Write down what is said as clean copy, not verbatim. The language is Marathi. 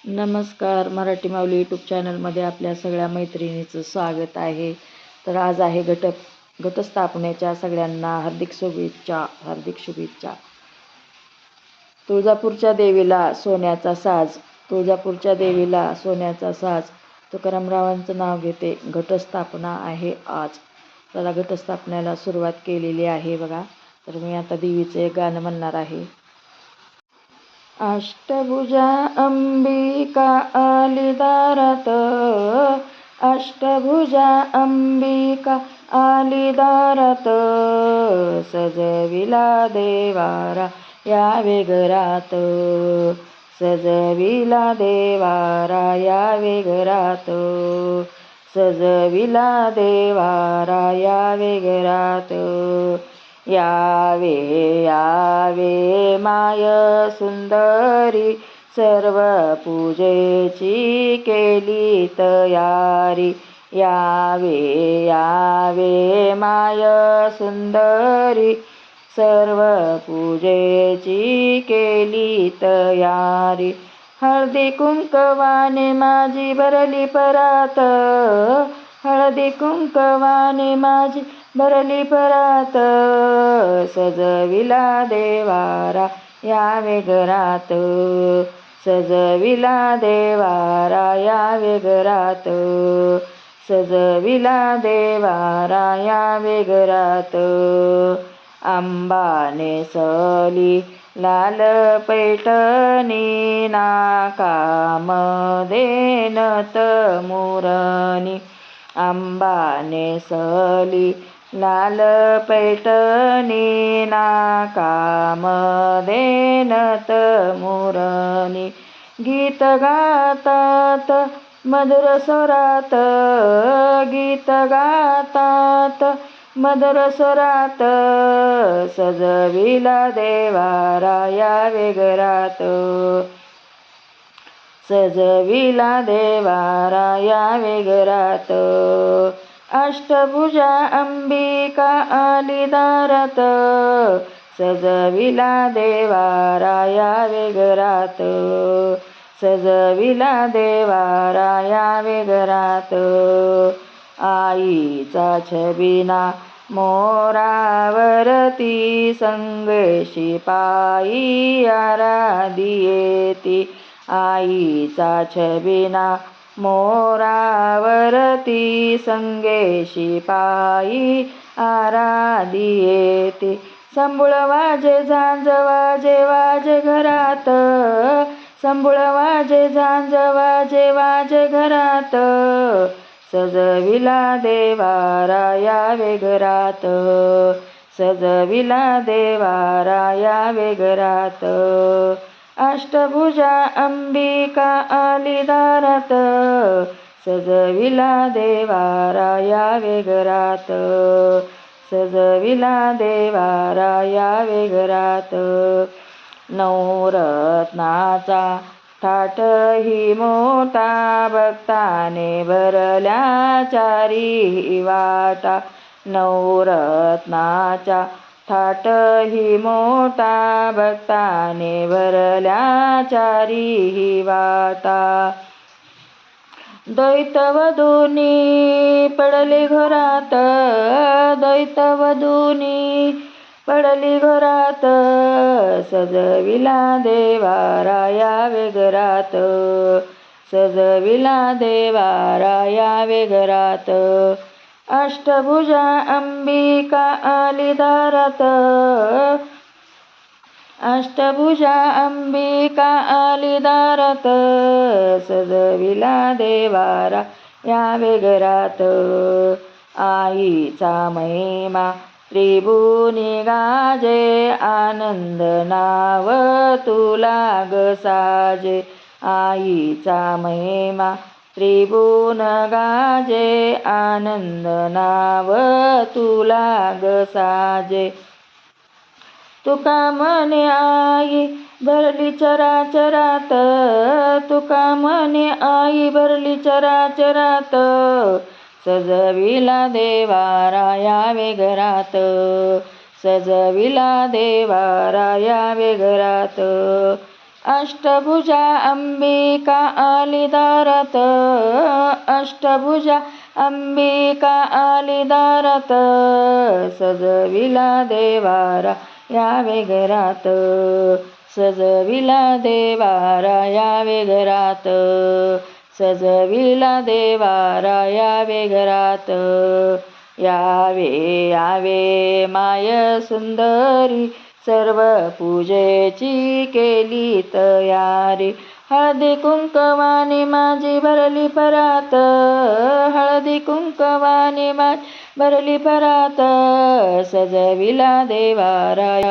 नमस्कार. मराठी माऊली यूट्यूब चॅनलमध्ये आपल्या सगळ्या मैत्रिणीचं स्वागत आहे. तर आज आहे घटस्थापनेच्या सगळ्यांना हार्दिक शुभेच्छा. तुळजापूरच्या देवीला सोन्याचा साज. तुकारामरावांचं नाव घेते. घटस्थापना आहे आज. त्याला घटस्थापनेला सुरुवात केलेली आहे बघा. तर मी आता देवीचं एक गाणं म्हणणार आहे. अष्टभुजा अंबिका आली दारात, अष्टभुजा अंबिका आली दारात, सजविला देवारा यावे घरात, सजविला देवारा यावे घरात, सजविला देवारा यावे घरात. यावे यावे माय सुंदरी, सर्व पूजेची केली तयारी. यावे यावे माय सुंदरी, सर्व पूजेची केली तयारी. हळदी कुंकवाने माझी भरली परात, हळदी कुंकवाने माझी भरली परात, सजविला देवारा यावे घरात, सजविला देवारा यावे घरात, सजविला देवारा यावे घरात. आंबाने सली लाल पैठणी, नाकामध्ये नथ मुरणी. आंबाने सली लाल पैठणी, नाकामध्ये नथ मुरणी. गीत गातात मधुर स्वरात, गीत गातात मधुर स्वरात, सजविला देवारा यावे घरात, सजविला देवारा यावे घरात. अष्टभुजा अंबिका आली दारात, सजविला देवारा यावे घरात, सजविला देवारा यावे घरात. आईचा छबिना मोरावरती, संगशी पायी आराधी आईचा छबिना मोरावरती, संगेशी पायी आराधी येते. संबुळ वाजे झांज वाजे वाजे घरात, संबुळ वाजे झांज वाजे वाजे घरात, सजविला देवारा यावे घरात, सजविला देवारा यावे घरात. अष्टभुजा अंबिका आली दारात, सजविला देवारा यावे घरात, सजविला देवारा यावे घरात. नवरत्नाचा थाट ही मोठा, भक्ताने भरल्या चारी वाटा. नवरत्नाचा थाट ही मोठा, भक्ताने भरल्या चारी वाटा. दैत्यवधूंनी पडली घरात, दैत्यवधूंनी पडली घरात, सजविला देवारा यावे घरात, सजविला देवारा यावे घरात. अष्टभुजा अंबिका आली दारात, अष्टभुजा अंबिका आली दारात, सजविला देवारा यावे घरात. आईचा महिमा त्रिभुवनी गाजे, आनंद नाव तुला ग साजे. आईचा महिमा त्रिभुवन गाजे, आनंद नाव तुला ग साजे. तुका म्हणे आई भरली चराचरात, तुका म्हणे आई भरली चराचरात, सजविला देवारा यावे घरात, सजविला देवारा यावे घरात. अष्टभुजा अंबिका आली दारात, अष्टभुजा अंबिका आली दारात, सजविला देवारा यावे घरात, सजविला देवारा यावे घरात, सजविला देवारा यावे घरात. यावे यावे माय सुंदरी, सर्व पूजेची केली तयारी. हळदी कुंकवाने माझी भरली परात, हळदी कुंकवाने माझी भरली परात, सजविला देवारा